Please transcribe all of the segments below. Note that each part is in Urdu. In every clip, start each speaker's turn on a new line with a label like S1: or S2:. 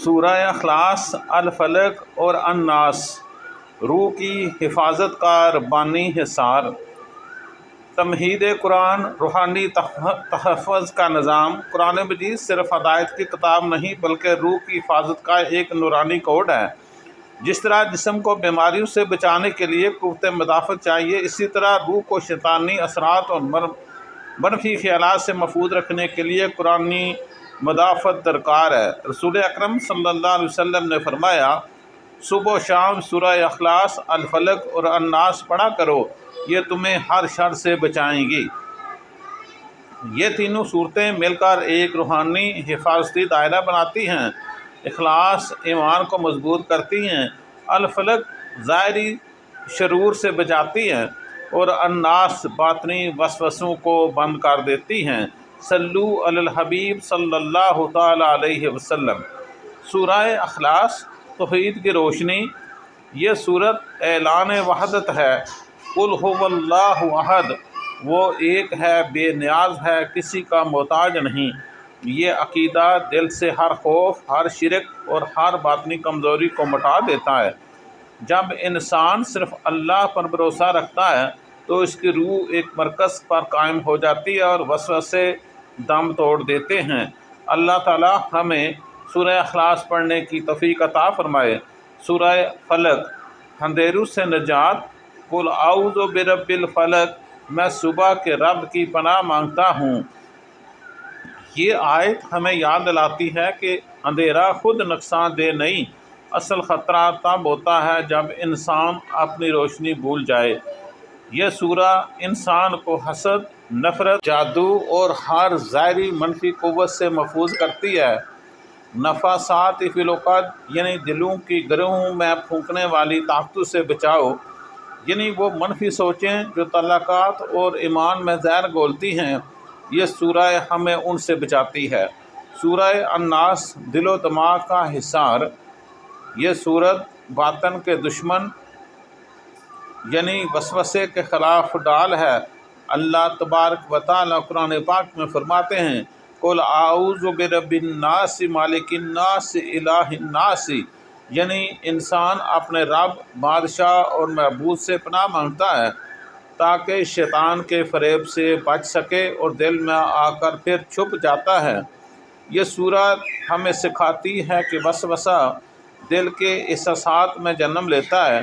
S1: سورہ اخلاص، الفلق اور الناس، روح کی حفاظت کا ربانی حصار۔ تمہید قرآن، روحانی تحفظ کا نظام۔ قرآن مجید صرف ہدایت کی کتاب نہیں بلکہ روح کی حفاظت کا ایک نورانی کوڈ ہے۔ جس طرح جسم کو بیماریوں سے بچانے کے لیے قوت مدافعت چاہیے، اسی طرح روح کو شیطانی اثرات اور منفی خیالات سے محفوظ رکھنے کے لیے قرآنی مدافعت درکار ہے۔ رسول اکرم صلی اللہ علیہ وسلم نے فرمایا، صبح و شام سورہ اخلاص، الفلق اور الناس پڑھا کرو، یہ تمہیں ہر شر سے بچائیں گی۔ یہ تینوں صورتیں مل کر ایک روحانی حفاظتی دائرہ بناتی ہیں۔ اخلاص ایمان کو مضبوط کرتی ہیں، الفلق ظاہری شرور سے بچاتی ہیں، اور الناس باطنی وسوسوں کو بند کر دیتی ہیں۔ صلو علی الحبیب صلی اللہ تعالی علیہ وسلم۔ سورہ اخلاص، توحید کی روشنی۔ یہ سورت اعلان وحدت ہے۔ قل هو اللہ احد، وہ ایک ہے، بے نیاز ہے، کسی کا محتاج نہیں۔ یہ عقیدہ دل سے ہر خوف، ہر شرک اور ہر باطنی کمزوری کو مٹا دیتا ہے۔ جب انسان صرف اللہ پر بھروسہ رکھتا ہے تو اس کی روح ایک مرکز پر قائم ہو جاتی ہے اور وسوسے دم توڑ دیتے ہیں۔ اللہ تعالی ہمیں سورہ اخلاص پڑھنے کی توفیق عطا فرمائے۔ سورہ فلق، اندھیروں سے نجات۔ قل اعوذ برب الفلق، میں صبح کے رب کی پناہ مانگتا ہوں۔ یہ آیت ہمیں یاد دلاتی ہے کہ اندھیرا خود نقصان دہ نہیں، اصل خطرہ تب ہوتا ہے جب انسان اپنی روشنی بھول جائے۔ یہ سورہ انسان کو حسد، نفرت، جادو اور ہر ظاہری منفی قوت سے محفوظ کرتی ہے۔ نفاسات فی العقد، یعنی دلوں کی گروہوں میں پھونکنے والی طاقتوں سے بچاؤ، یعنی وہ منفی سوچیں جو تعلقات اور ایمان میں زہر گھولتی ہیں۔ یہ سورہ ہمیں ان سے بچاتی ہے۔ سورہ الناس، دل و دماغ کا حصار۔ یہ سورت باطن کے دشمن یعنی وسوسے کے خلاف ڈال ہے۔ اللہ تبارک و تعالیٰ قرآن پاک میں فرماتے ہیں، قل اعوذ برب الناس مالک الناس الہ الناس، یعنی انسان اپنے رب، بادشاہ اور معبود سے پناہ مانگتا ہے تاکہ شیطان کے فریب سے بچ سکے اور دل میں آ کر پھر چھپ جاتا ہے۔ یہ سورت ہمیں سکھاتی ہے کہ وسوسہ دل کے احساسات میں جنم لیتا ہے۔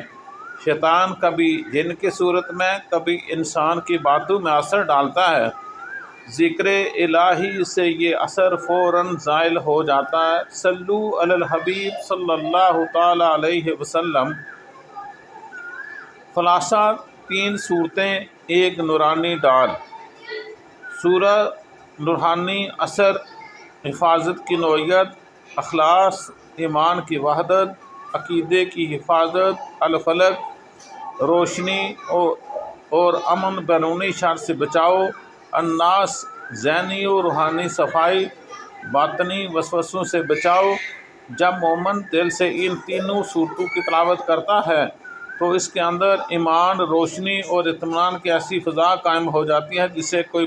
S1: شیطان کبھی جن کی صورت میں، کبھی انسان کی باتوں میں اثر ڈالتا ہے۔ ذکر الہی سے یہ اثر فوراً زائل ہو جاتا ہے۔ صلو علی الحبیب صلی اللہ تعالی علیہ وسلم۔ خلاصہ، تین صورتیں، ایک نورانی ڈال۔ سورہ روحانی اثر، حفاظت کی نوعیت، اخلاص ایمان کی وحدت، عقیدے کی حفاظت، الفلق روشنی اور امن بیرونی شر سے بچاؤ، الناس ذہنی و روحانی صفائی، باطنی وسوسوں سے بچاؤ۔ جب مومن دل سے ان تینوں صورتوں کی تلاوت کرتا ہے تو اس کے اندر ایمان، روشنی اور اطمینان کی ایسی فضا قائم ہو جاتی ہے جسے کوئی